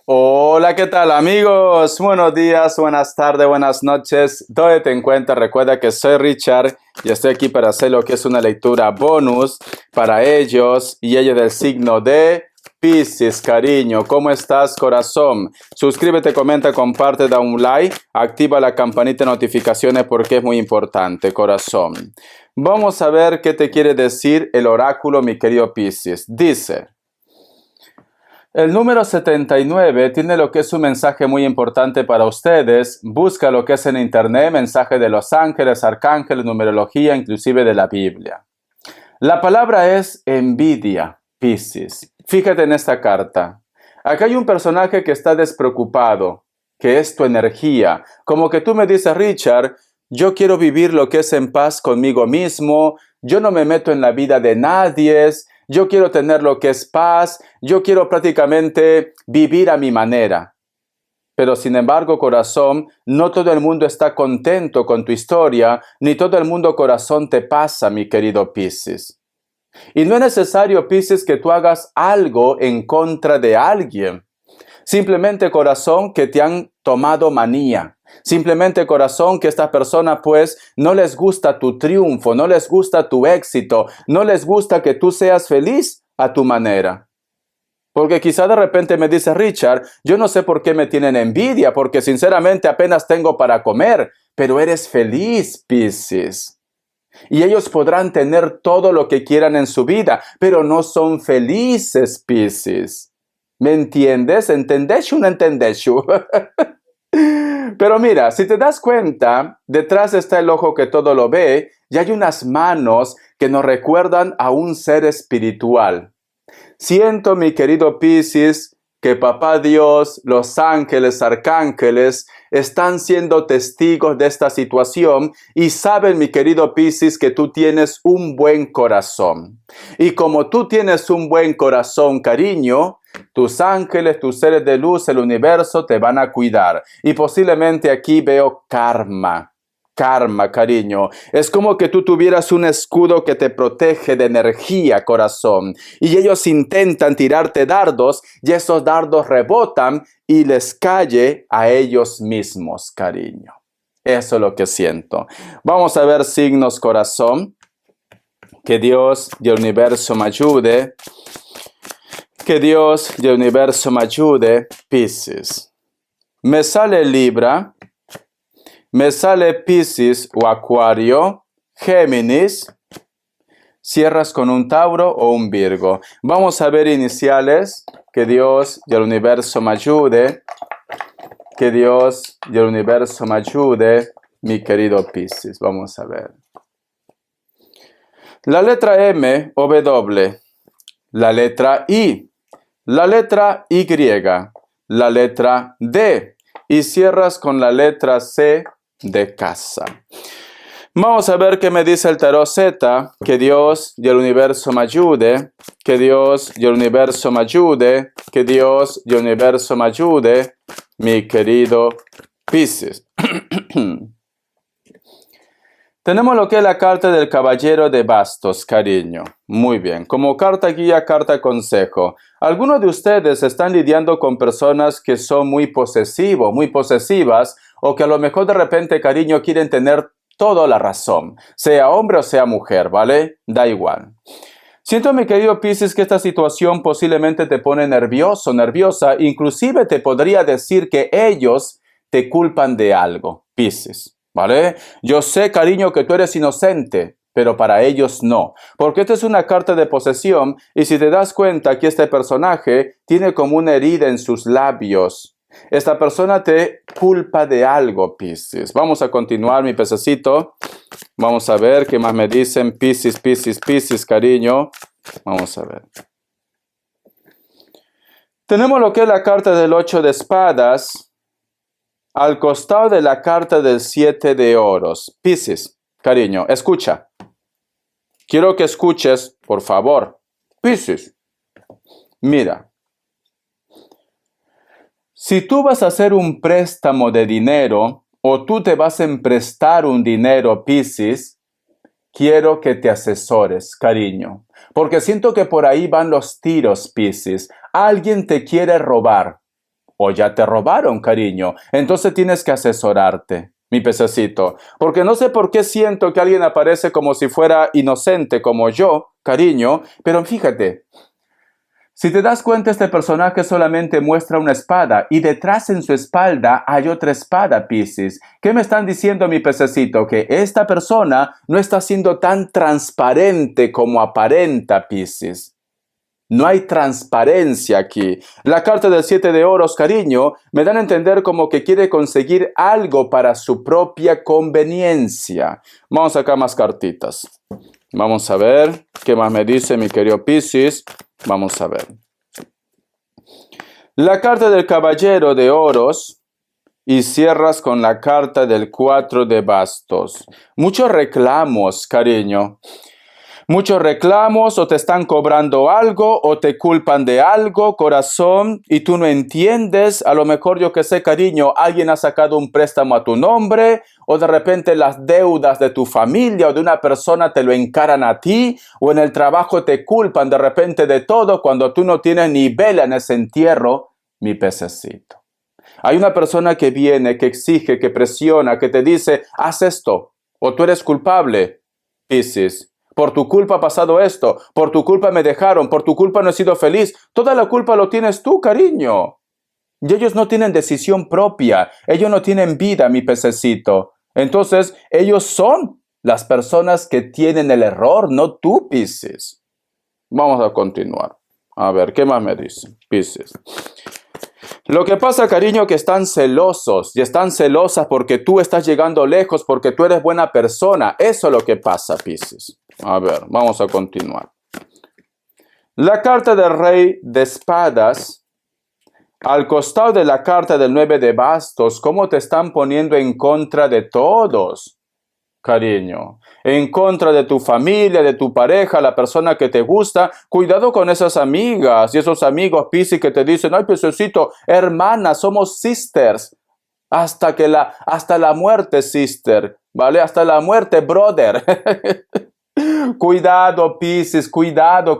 Hola, ¿qué tal amigos? Buenos días, buenas tardes, buenas noches. ¿Dónde te encuentras? Recuerda que soy Richard y estoy aquí para hacer lo que es una lectura bonus para ellos y ellos del signo de Piscis, cariño. ¿Cómo estás, corazón? Suscríbete, comenta, comparte, da un like, activa la campanita de notificaciones porque es muy importante, corazón. Vamos a ver qué te quiere decir el oráculo, mi querido Piscis. Dice: el número 79 tiene lo que es un mensaje muy importante para ustedes. Busca lo que es en internet, mensaje de los ángeles, arcángeles, numerología, inclusive de la Biblia. La palabra es envidia, Piscis. Fíjate en esta carta. Acá hay un personaje que está despreocupado, que es tu energía. Como que tú me dices, Richard, yo quiero vivir lo que es en paz conmigo mismo, yo no me meto en la vida de nadie, yo quiero tener lo que es paz, yo quiero prácticamente vivir a mi manera. Pero sin embargo, corazón, no todo el mundo está contento con tu historia, ni todo el mundo, corazón, te pasa, mi querido Piscis. Y no es necesario, Piscis, que tú hagas algo en contra de alguien. Simplemente, corazón, que te han tomado manía. Simplemente, corazón, que a estas personas pues no les gusta tu triunfo, no les gusta tu éxito, no les gusta que tú seas feliz a tu manera. Porque quizá de repente me dice, Richard, yo no sé por qué me tienen envidia, porque sinceramente apenas tengo para comer, pero eres feliz, Piscis. Y ellos podrán tener todo lo que quieran en su vida, pero no son felices, Piscis. ¿Me entiendes? ¿Entendés o no entendés? Pero mira, si te das cuenta, detrás está el ojo que todo lo ve y hay unas manos que nos recuerdan a un ser espiritual. Siento, mi querido Piscis, que Papá Dios, los ángeles, arcángeles, están siendo testigos de esta situación y saben, mi querido Piscis, que tú tienes un buen corazón. Y como tú tienes un buen corazón, cariño, tus ángeles, tus seres de luz, el universo te van a cuidar. Y posiblemente aquí veo karma. Karma, cariño. Es como que tú tuvieras un escudo que te protege de energía, corazón. Y ellos intentan tirarte dardos y esos dardos rebotan y les cae a ellos mismos, cariño. Eso es lo que siento. Vamos a ver signos, corazón. Que Dios y el universo me ayude. Que Dios y el universo me ayude. Piscis. Me sale Libra. Me sale Piscis o Acuario, Géminis. Cierras con un Tauro o un Virgo. Vamos a ver iniciales. Que Dios y el universo me ayude. Que Dios y el universo me ayude, mi querido Piscis. Vamos a ver. La letra M o W. La letra I. La letra Y. La letra D. Y cierras con la letra C de casa. Vamos a ver qué me dice el tarot Z. Que Dios y el universo me ayude. Que Dios y el universo me ayude. Que Dios y el universo me ayude, mi querido Piscis. Tenemos lo que es la carta del caballero de bastos, cariño. Muy bien. Como carta guía, carta consejo. Algunos de ustedes están lidiando con personas que son muy posesivos, muy posesivas, o que a lo mejor de repente, cariño, quieren tener toda la razón. Sea hombre o sea mujer, ¿vale? Da igual. Siento, mi querido Piscis, que esta situación posiblemente te pone nervioso, nerviosa. Inclusive te podría decir que ellos te culpan de algo, Piscis. ¿Vale? Yo sé, cariño, que tú eres inocente, pero para ellos no. Porque esta es una carta de posesión y si te das cuenta que este personaje tiene como una herida en sus labios. Esta persona te culpa de algo, Piscis. Vamos a continuar, mi pececito. Vamos a ver qué más me dicen. Piscis, Piscis, Piscis, cariño. Vamos a ver. Tenemos lo que es la carta del 8 de espadas. Al costado de la carta del 7 de oros. Piscis, cariño, escucha. Quiero que escuches, por favor. Piscis, mira. Si tú vas a hacer un préstamo de dinero o tú te vas a emprestar un dinero, Piscis, quiero que te asesores, cariño. Porque siento que por ahí van los tiros, Piscis. Alguien te quiere robar. o ya te robaron, cariño. Entonces tienes que asesorarte, mi pececito. Porque no sé por qué siento que alguien aparece como si fuera inocente como yo, cariño. Pero fíjate, si te das cuenta, este personaje solamente muestra una espada y detrás en su espalda hay otra espada, Piscis. ¿Qué me están diciendo, mi pececito? Que esta persona no está siendo tan transparente como aparenta, Piscis. No hay transparencia aquí. La carta del 7 de oros, cariño, me dan a entender como que quiere conseguir algo para su propia conveniencia. Vamos a sacar más cartitas. Vamos a ver qué más me dice mi querido Piscis. Vamos a ver. La carta del caballero de oros y cierras con la carta del 4 de bastos. Muchos reclamos, cariño. Muchos reclamos o te están cobrando algo o te culpan de algo, corazón, y tú no entiendes. A lo mejor, yo que sé, cariño, alguien ha sacado un préstamo a tu nombre o de repente las deudas de tu familia o de una persona te lo encaran a ti o en el trabajo te culpan de repente de todo cuando tú no tienes ni vela en ese entierro, mi pececito. Hay una persona que viene, que exige, que presiona, que te dice, haz esto o tú eres culpable, Piscis. Por tu culpa ha pasado esto, por tu culpa me dejaron, por tu culpa no he sido feliz. Toda la culpa lo tienes tú, cariño. Y ellos no tienen decisión propia, ellos no tienen vida, mi pececito. Entonces, ellos son las personas que tienen el error, no tú, Piscis. Vamos a continuar. A ver, ¿qué más me dice, Piscis? Lo que pasa, cariño, que están celosos y están celosas porque tú estás llegando lejos, porque tú eres buena persona. Eso es lo que pasa, Piscis. A ver, vamos a continuar. La carta del rey de espadas, al costado de la carta del 9 de bastos, ¿cómo te están poniendo en contra de todos, cariño? En contra de tu familia, de tu pareja, la persona que te gusta. Cuidado con esas amigas y esos amigos, Piscis, que te dicen, ay, pececito, hermana, somos sisters. Hasta la muerte, sister, ¿vale? Hasta la muerte, brother. Cuidado, Piscis, cuidado,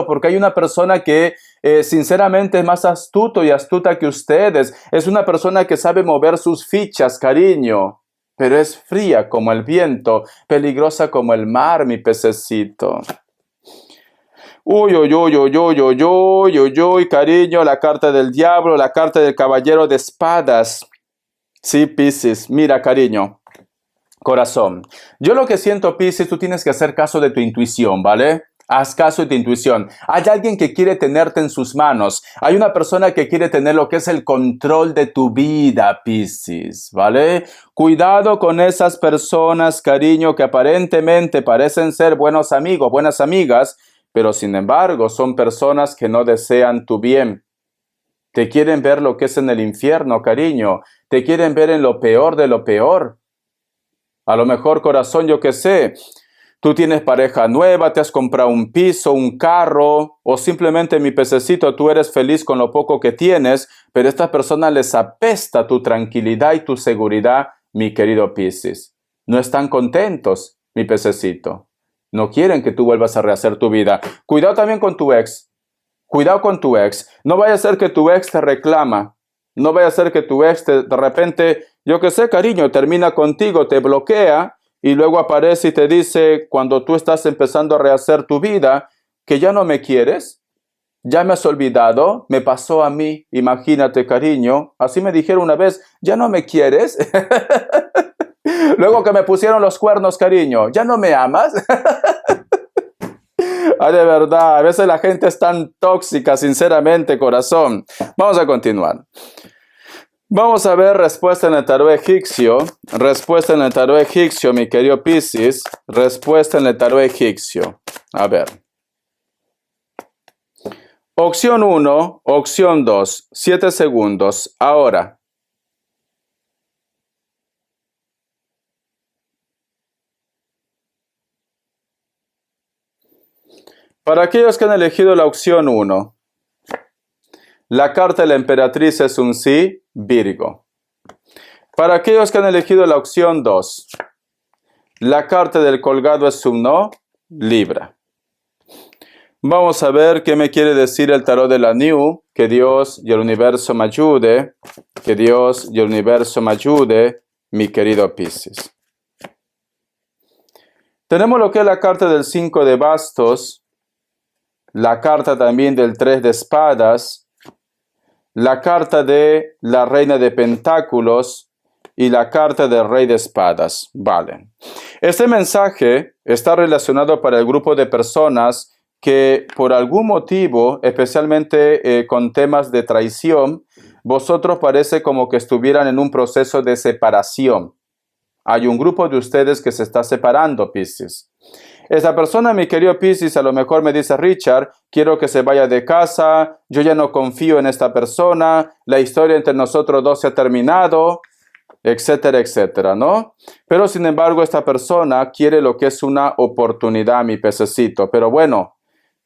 porque hay una persona que sinceramente es más astuto y astuta que ustedes. Es una persona que sabe mover sus fichas, cariño, pero es fría como el viento, peligrosa como el mar, mi pececito. Uy, uy, uy, uy, uy, uy, uy, uy, uy, cariño, la carta del diablo, la carta del caballero de espadas. Sí, Piscis, mira, cariño. Corazón, yo lo que siento, Piscis, tú tienes que hacer caso de tu intuición, ¿vale? Haz caso de tu intuición. Hay alguien que quiere tenerte en sus manos. Hay una persona que quiere tener lo que es el control de tu vida, Piscis, ¿vale? Cuidado con esas personas, cariño, que aparentemente parecen ser buenos amigos, buenas amigas, pero sin embargo son personas que no desean tu bien. Te quieren ver lo que es en el infierno, cariño. Te quieren ver en lo peor de lo peor. A lo mejor, corazón, yo qué sé, tú tienes pareja nueva, te has comprado un piso, un carro, o simplemente, mi pececito, tú eres feliz con lo poco que tienes, pero a estas personas les apesta tu tranquilidad y tu seguridad, mi querido Piscis. No están contentos, mi pececito. No quieren que tú vuelvas a rehacer tu vida. Cuidado también con tu ex. Cuidado con tu ex. No vaya a ser que tu ex te reclama. No vaya a ser que tu ex de repente, yo qué sé, cariño, termina contigo, te bloquea y luego aparece y te dice, cuando tú estás empezando a rehacer tu vida, que ya no me quieres, ya me has olvidado, me pasó a mí, imagínate, cariño, así me dijeron una vez, ya no me quieres. Luego que me pusieron los cuernos, cariño, ya no me amas. Ay, de verdad, a veces la gente es tan tóxica, sinceramente, corazón. Vamos a continuar. Vamos a ver respuesta en el tarot egipcio. Respuesta en el tarot egipcio, mi querido Piscis. Respuesta en el tarot egipcio. A ver. Opción 1, opción 2, 7 segundos. Ahora. Para aquellos que han elegido la opción 1, la carta de la emperatriz es un sí, Virgo. Para aquellos que han elegido la opción 2, la carta del colgado es un no, Libra. Vamos a ver qué me quiere decir el tarot de la New. Que Dios y el universo me ayude. Que Dios y el universo me ayude, mi querido Piscis. Tenemos lo que es la carta del 5 de bastos, la carta también del 3 de espadas, la carta de la reina de pentáculos y la carta del rey de espadas. Vale. Este mensaje está relacionado para el grupo de personas que por algún motivo, especialmente con temas de traición, vosotros parece como que estuvieran en un proceso de separación. Hay un grupo de ustedes que se está separando, Piscis. Esa persona, mi querido Piscis, a lo mejor me dice, Richard, quiero que se vaya de casa, yo ya no confío en esta persona, la historia entre nosotros dos se ha terminado, etcétera, etcétera, ¿no? Pero sin embargo, esta persona quiere lo que es una oportunidad, mi pececito. Pero bueno,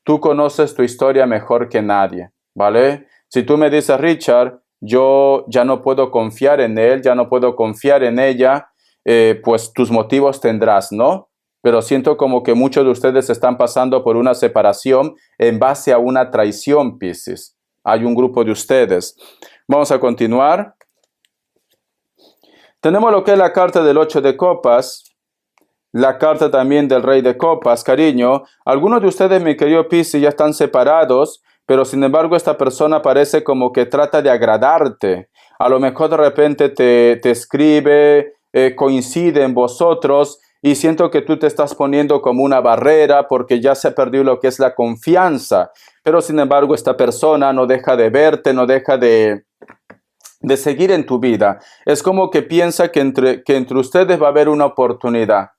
tú conoces tu historia mejor que nadie, ¿vale? Si tú me dices, Richard, yo ya no puedo confiar en él, ya no puedo confiar en ella, pues tus motivos tendrás, ¿no? Pero siento como que muchos de ustedes están pasando por una separación en base a una traición, Piscis. Hay un grupo de ustedes. Vamos a continuar. Tenemos lo que es la carta del 8 de copas, la carta también del rey de copas, cariño. Algunos de ustedes, mi querido Piscis, ya están separados, pero sin embargo esta persona parece como que trata de agradarte. A lo mejor de repente te escribe, coincide en vosotros y siento que tú te estás poniendo como una barrera porque ya se perdió lo que es la confianza. Pero sin embargo esta persona no deja de verte, no deja de seguir en tu vida. Es como que piensa que entre ustedes va a haber una oportunidad.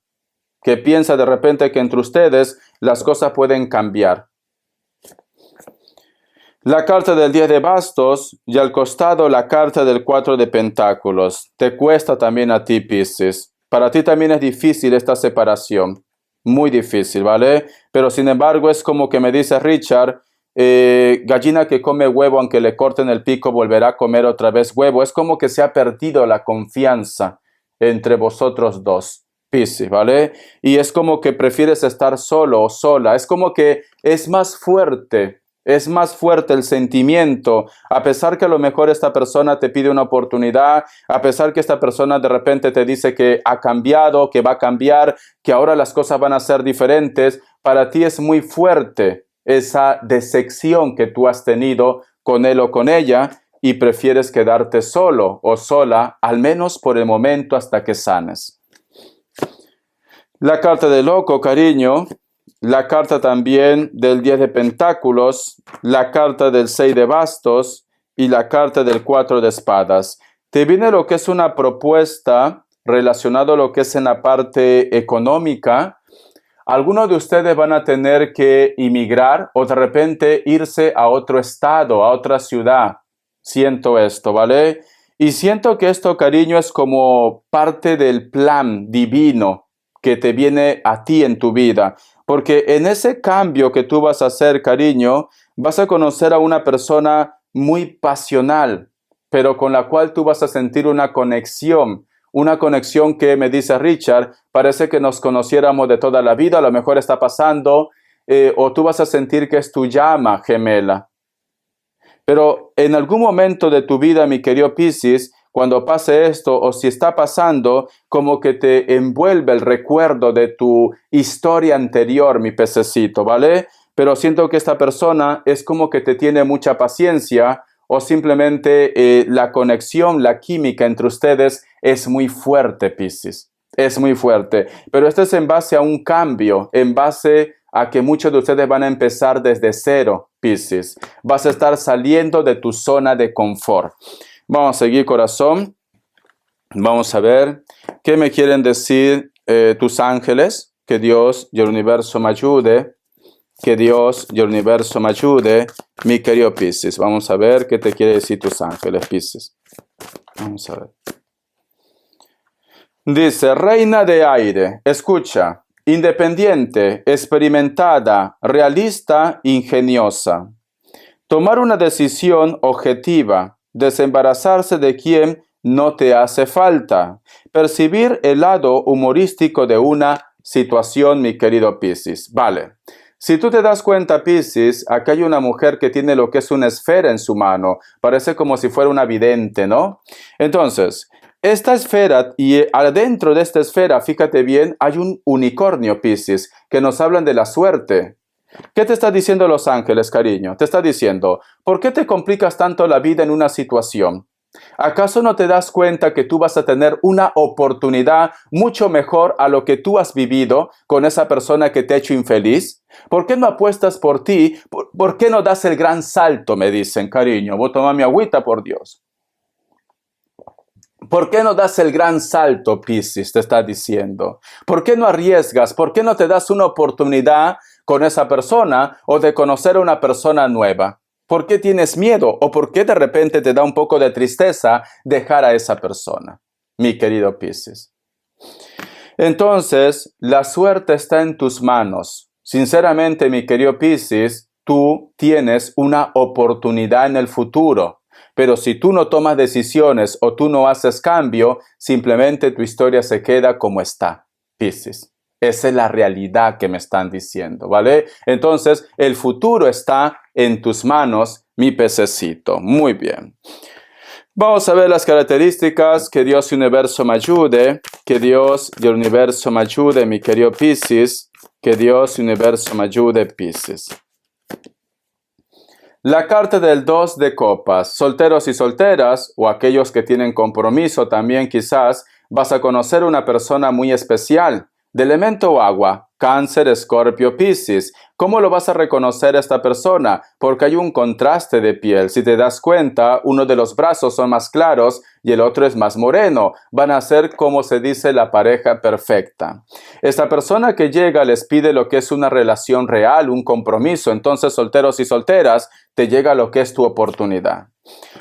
Que piensa de repente que entre ustedes las cosas pueden cambiar. La carta del 10 de bastos y al costado la carta del 4 de pentáculos. Te cuesta también a ti, Piscis. Para ti también es difícil esta separación. Muy difícil, ¿vale? Pero sin embargo es como que me dice Richard, gallina que come huevo aunque le corten el pico volverá a comer otra vez huevo. Es como que se ha perdido la confianza entre vosotros dos, Piscis, ¿vale? Y es como que prefieres estar solo o sola. Es como que es más fuerte el sentimiento, a pesar que a lo mejor esta persona te pide una oportunidad, a pesar que esta persona de repente te dice que ha cambiado, que va a cambiar, que ahora las cosas van a ser diferentes, para ti es muy fuerte esa decepción que tú has tenido con él o con ella y prefieres quedarte solo o sola, al menos por el momento hasta que sanes. La carta del loco, cariño. La carta también del 10 de pentáculos, la carta del 6 de bastos y la carta del 4 de espadas. Te viene lo que es una propuesta relacionada a lo que es en la parte económica. Algunos de ustedes van a tener que emigrar o de repente irse a otro estado, a otra ciudad. Siento esto, ¿vale? Y siento que esto, cariño, es como parte del plan divino que te viene a ti en tu vida. Porque en ese cambio que tú vas a hacer, cariño, vas a conocer a una persona muy pasional, pero con la cual tú vas a sentir una conexión que me dice Richard, parece que nos conociéramos de toda la vida, a lo mejor está pasando, o tú vas a sentir que es tu llama gemela. Pero en algún momento de tu vida, mi querido Piscis, cuando pase esto o si está pasando, como que te envuelve el recuerdo de tu historia anterior, mi pececito, ¿vale? Pero siento que esta persona es como que te tiene mucha paciencia o simplemente la conexión, la química entre ustedes es muy fuerte, Piscis. Es muy fuerte. Pero esto es en base a un cambio, en base a que muchos de ustedes van a empezar desde cero, Piscis. Vas a estar saliendo de tu zona de confort. Vamos a seguir, corazón. Vamos a ver qué me quieren decir tus ángeles. Que Dios y el universo me ayude. Que Dios y el universo me ayude. Mi querido Piscis. Vamos a ver qué te quiere decir tus ángeles, Piscis. Vamos a ver. Dice, reina de aire. Escucha. Independiente, experimentada, realista, ingeniosa. Tomar una decisión objetiva. Desembarazarse de quien no te hace falta. Percibir el lado humorístico de una situación, mi querido Piscis. Vale. Si tú te das cuenta, Piscis, acá hay una mujer que tiene lo que es una esfera en su mano. Parece como si fuera una vidente, ¿no? Entonces, esta esfera, y adentro de esta esfera, fíjate bien, hay un unicornio, Piscis, que nos hablan de la suerte. ¿Qué te está diciendo los ángeles, cariño? Te está diciendo, ¿por qué te complicas tanto la vida en una situación? ¿Acaso no te das cuenta que tú vas a tener una oportunidad mucho mejor a lo que tú has vivido con esa persona que te ha hecho infeliz? ¿Por qué no apuestas por ti? ¿Por qué no das el gran salto? Me dicen, cariño, voy a tomar mi agüita, por Dios. ¿Por qué no das el gran salto, Piscis? Te está diciendo. ¿Por qué no arriesgas? ¿Por qué no te das una oportunidad con esa persona o de conocer a una persona nueva? ¿Por qué tienes miedo? ¿O por qué de repente te da un poco de tristeza dejar a esa persona, mi querido Piscis? Entonces, la suerte está en tus manos. Sinceramente, mi querido Piscis, tú tienes una oportunidad en el futuro. Pero si tú no tomas decisiones o tú no haces cambio, simplemente tu historia se queda como está, Piscis. Esa es la realidad que me están diciendo, ¿vale? Entonces, el futuro está en tus manos, mi pececito. Muy bien. Vamos a ver las características. Que Dios y el universo me ayude. Que Dios y el universo me ayude, mi querido Piscis. Que Dios y el universo me ayude, Piscis. La carta del 2 de copas. Solteros y solteras, o aquellos que tienen compromiso también quizás, vas a conocer una persona muy especial. De elemento agua, Cáncer, Escorpio, Piscis. ¿Cómo lo vas a reconocer a esta persona? Porque hay un contraste de piel. Si te das cuenta, uno de los brazos son más claros y el otro es más moreno. Van a ser, como se dice, la pareja perfecta. Esta persona que llega les pide lo que es una relación real, un compromiso. Entonces, solteros y solteras, te llega lo que es tu oportunidad.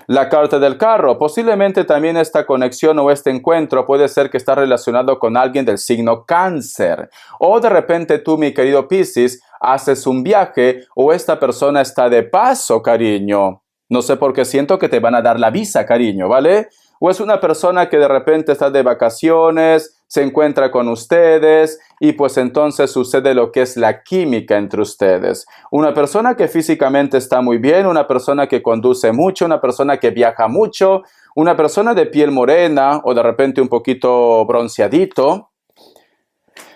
La carta del carro, posiblemente también esta conexión o este encuentro puede ser que está relacionado con alguien del signo Cáncer. O de repente tú, mi querido Piscis, haces un viaje o esta persona está de paso, cariño. No sé por qué siento que te van a dar la visa, cariño, ¿vale? O es una persona que de repente está de vacaciones, se encuentra con ustedes y pues entonces sucede lo que es la química entre ustedes. Una persona que físicamente está muy bien, una persona que conduce mucho, una persona que viaja mucho, una persona de piel morena o de repente un poquito bronceadito.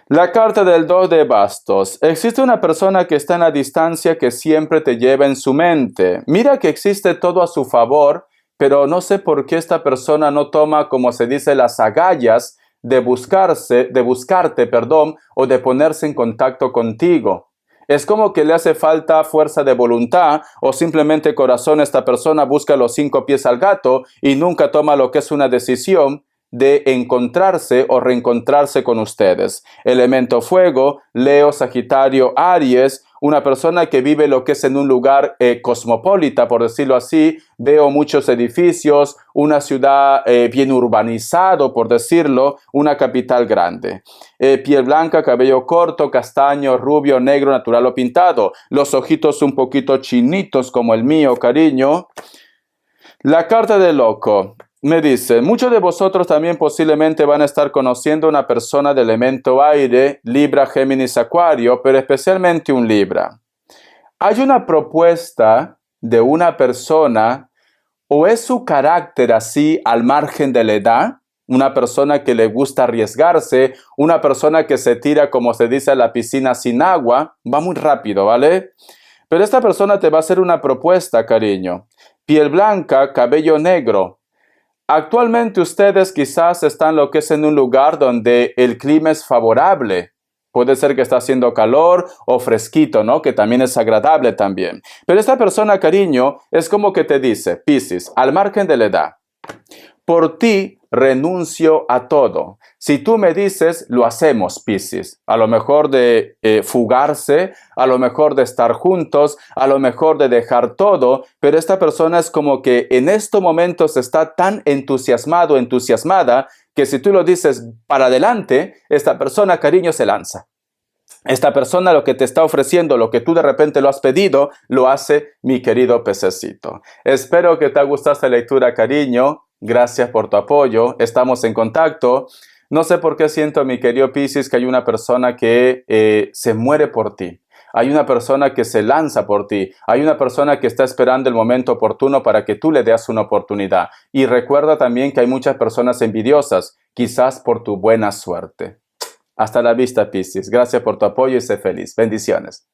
La carta del 2 de bastos. Existe una persona que está en la distancia que siempre te lleva en su mente. Mira que existe todo a su favor, pero no sé por qué esta persona no toma, como se dice, las agallas de buscarte, o de ponerse en contacto contigo. Es como que le hace falta fuerza de voluntad o simplemente corazón. Esta persona busca los 5 pies al gato y nunca toma lo que es una decisión de encontrarse o reencontrarse con ustedes. Elemento fuego, Leo, Sagitario, Aries, una persona que vive lo que es en un lugar cosmopolita, por decirlo así. Veo muchos edificios, una ciudad bien urbanizado, por decirlo, una capital grande. Piel blanca, cabello corto, castaño, rubio, negro, natural o pintado. Los ojitos un poquito chinitos como el mío, cariño. La carta del loco. Me dice, muchos de vosotros también posiblemente van a estar conociendo una persona de elemento aire, Libra, Géminis, Acuario, pero especialmente un Libra. Hay una propuesta de una persona, o es su carácter así al margen de la edad, una persona que le gusta arriesgarse, una persona que se tira, como se dice, a la piscina sin agua, va muy rápido, ¿vale? Pero esta persona te va a hacer una propuesta, cariño. Piel blanca, cabello negro. Actualmente ustedes quizás están lo que es en un lugar donde el clima es favorable. Puede ser que está haciendo calor o fresquito, ¿no? Que también es agradable también. Pero esta persona, cariño, es como que te dice, Piscis, al margen de la edad, por ti renuncio a todo. Si tú me dices, lo hacemos, Piscis. A lo mejor de fugarse, a lo mejor de estar juntos, a lo mejor de dejar todo, pero esta persona es como que en estos momentos está tan entusiasmado, entusiasmada, que si tú lo dices para adelante, esta persona, cariño, se lanza. Esta persona lo que te está ofreciendo, lo que tú de repente lo has pedido, lo hace, mi querido pececito. Espero que te haya gustado esta lectura, cariño. Gracias por tu apoyo. Estamos en contacto. No sé por qué siento, mi querido Piscis, que hay una persona que se muere por ti. Hay una persona que se lanza por ti. Hay una persona que está esperando el momento oportuno para que tú le des una oportunidad. Y recuerda también que hay muchas personas envidiosas, quizás por tu buena suerte. Hasta la vista, Piscis. Gracias por tu apoyo y sé feliz. Bendiciones.